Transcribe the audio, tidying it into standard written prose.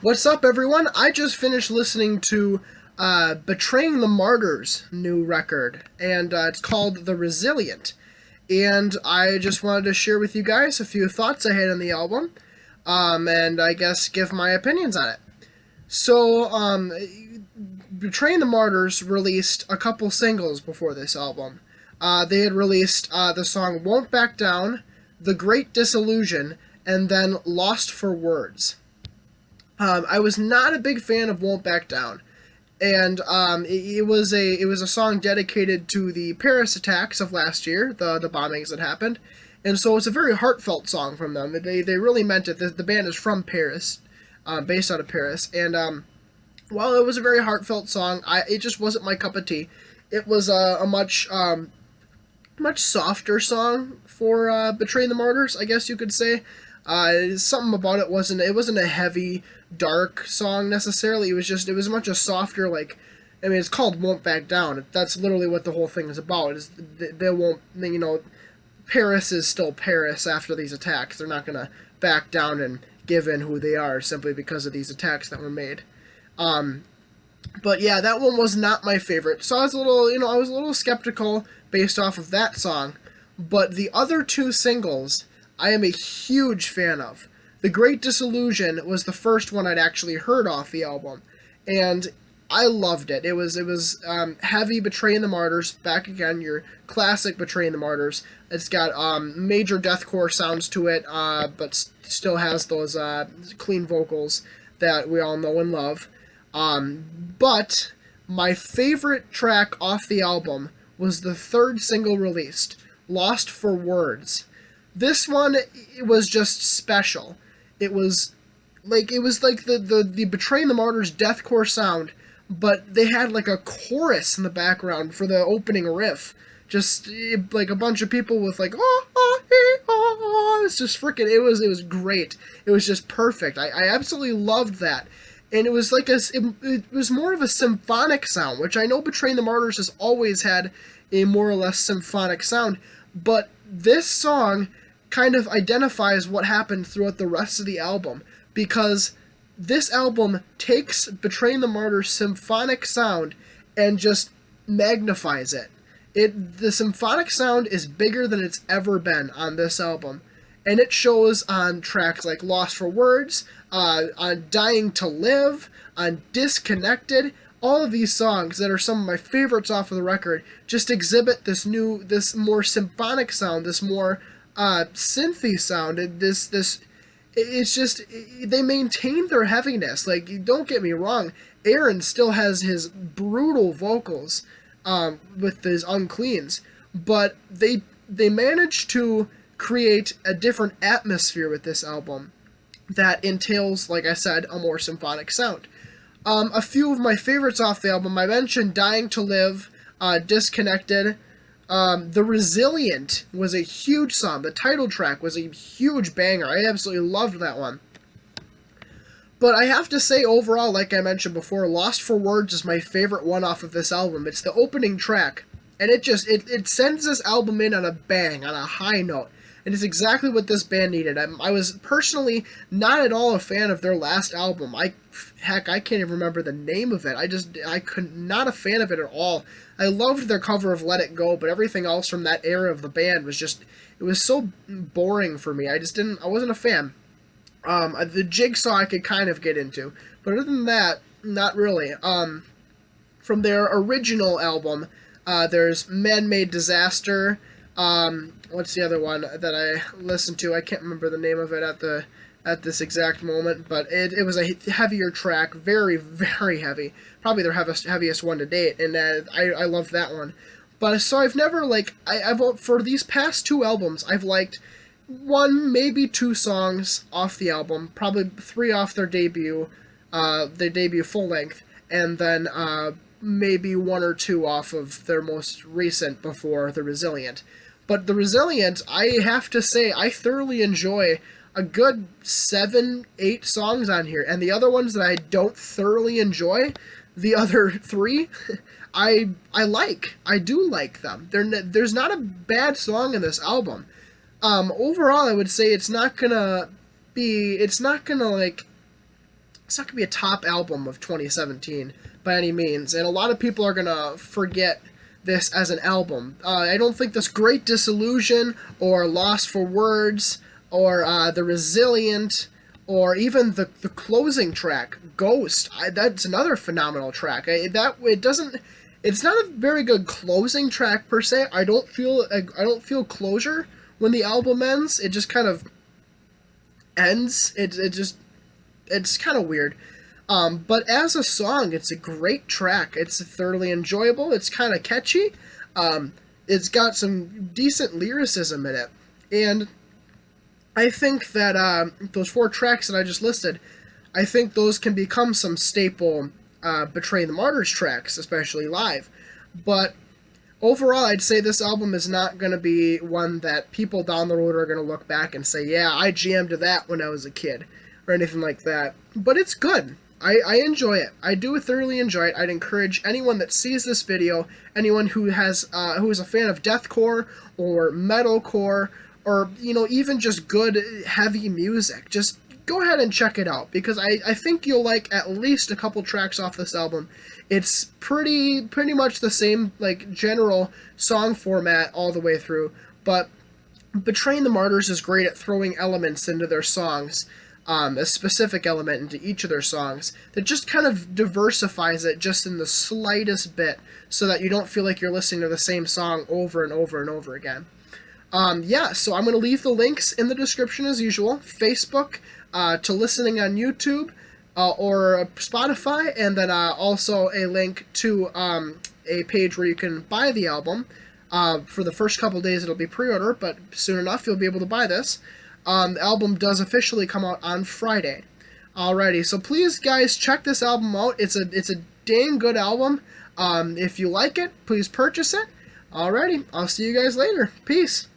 What's up, everyone? I just finished listening to Betraying the Martyrs' new record, and it's called The Resilient. And I just wanted to share with you guys a few thoughts I had on the album, and I guess give my opinions on it. So, Betraying the Martyrs released a couple singles before this album. They had released the song Won't Back Down, The Great Disillusion, and then Lost for Words. I was not a big fan of "Won't Back Down," and it was a song dedicated to the Paris attacks of last year, the bombings that happened, and so it's a very heartfelt song from them. They really meant it. The band is from Paris, based out of Paris, and while it was a very heartfelt song, it just wasn't my cup of tea. It was a much softer song for "Betraying the Martyrs," I guess you could say. Something about it wasn't a heavy, dark song necessarily. It was much a softer, like, I mean, it's called "Won't Back Down." That's literally what the whole thing is about. Is they won't, Paris is still Paris after these attacks. They're not gonna back down and give in who they are simply because of these attacks that were made. But yeah, that one was not my favorite. So I was a little skeptical based off of that song. But the other two singles, I am a huge fan of. The Great Disillusion was the first one I'd actually heard off the album, and I loved it. It was heavy Betraying the Martyrs, back again, your classic Betraying the Martyrs. It's got major deathcore sounds to it, but still has those clean vocals that we all know and love. But my favorite track off the album was the third single released, Lost for Words. This one, it was just special. It was like the Betraying the Martyrs deathcore sound, but they had like a chorus in the background for the opening riff. Just like a bunch of people with like it's just freaking, it was great. It was just perfect. I absolutely loved that. And it was like it was more of a symphonic sound, which I know Betraying the Martyrs has always had a more or less symphonic sound, but this song kind of identifies what happened throughout the rest of the album, because this album takes Betraying the Martyrs' symphonic sound and just magnifies it. The symphonic sound is bigger than it's ever been on this album, and it shows on tracks like Lost for Words, on Dying to Live, on Disconnected. All of these songs that are some of my favorites off of the record just exhibit this more symphonic sound, this more synthy sound, and it's just, they maintain their heaviness. Like, don't get me wrong, Aaron still has his brutal vocals with his uncleans, but they managed to create a different atmosphere with this album that entails, like I said, a more symphonic sound. A few of my favorites off the album, I mentioned Dying to Live, Disconnected. The Resilient was a huge song. The title track was a huge banger. I absolutely loved that one. But I have to say, overall, like I mentioned before, Lost for Words is my favorite one off of this album. It's the opening track, and it sends this album in on a bang, on a high note. And it's exactly what this band needed. I was personally not at all a fan of their last album. I can't even remember the name of it. Not a fan of it at all. I loved their cover of Let It Go, but everything else from that era of the band was just, it was so boring for me. I wasn't a fan. The Jigsaw I could kind of get into, but other than that, not really. From their original album, there's Man-Made Disaster. What's the other one that I listened to? I can't remember the name of it at this exact moment, but it was a heavier track, very, very heavy. Probably their heaviest one to date, and I loved that one. But so I've never, I've for these past two albums, I've liked one, maybe two songs off the album, probably three off their debut full length, and then maybe one or two off of their most recent before The Resilient. But The Resilient, I have to say, I thoroughly enjoy a good 7-8 songs on here. And the other ones that I don't thoroughly enjoy, the other three, I like. I do like them. There's not a bad song in this album. Overall, I would say it's not gonna it's not going to be a top album of 2017 by any means, and a lot of people are going to forget this as an album. I don't think this Great Disillusion or Lost for Words or The Resilient or even the closing track, Ghost, that's another phenomenal track. It's not a very good closing track per se. I don't feel closure when the album ends. It just kind of ends. It's kind of weird. But as a song, it's a great track. It's thoroughly enjoyable. It's kind of catchy. It's got some decent lyricism in it. And I think that those 4 tracks that I just listed, I think those can become some staple Betray the Martyrs tracks, especially live. But overall, I'd say this album is not going to be one that people down the road are going to look back and say, yeah, I jammed to that when I was a kid, or anything like that. But it's good. I enjoy it. I do thoroughly enjoy it. I'd encourage anyone that sees this video, anyone who is a fan of deathcore or metalcore, or even just good heavy music, just go ahead and check it out, because I think you'll like at least a couple tracks off this album. It's pretty much the same general song format all the way through, but Betraying the Martyrs is great at throwing elements into their songs, a specific element into each of their songs that just kind of diversifies it just in the slightest bit, so that you don't feel like you're listening to the same song over and over and over again. So I'm going to leave the links in the description as usual. Facebook, to listening on YouTube, or Spotify, and then also a link to a page where you can buy the album. For the first couple days it'll be pre-order, but soon enough you'll be able to buy this. The album does officially come out on Friday. Alrighty, so please guys check this album out. It's a dang good album. If you like it, please purchase it. Alrighty, I'll see you guys later. Peace.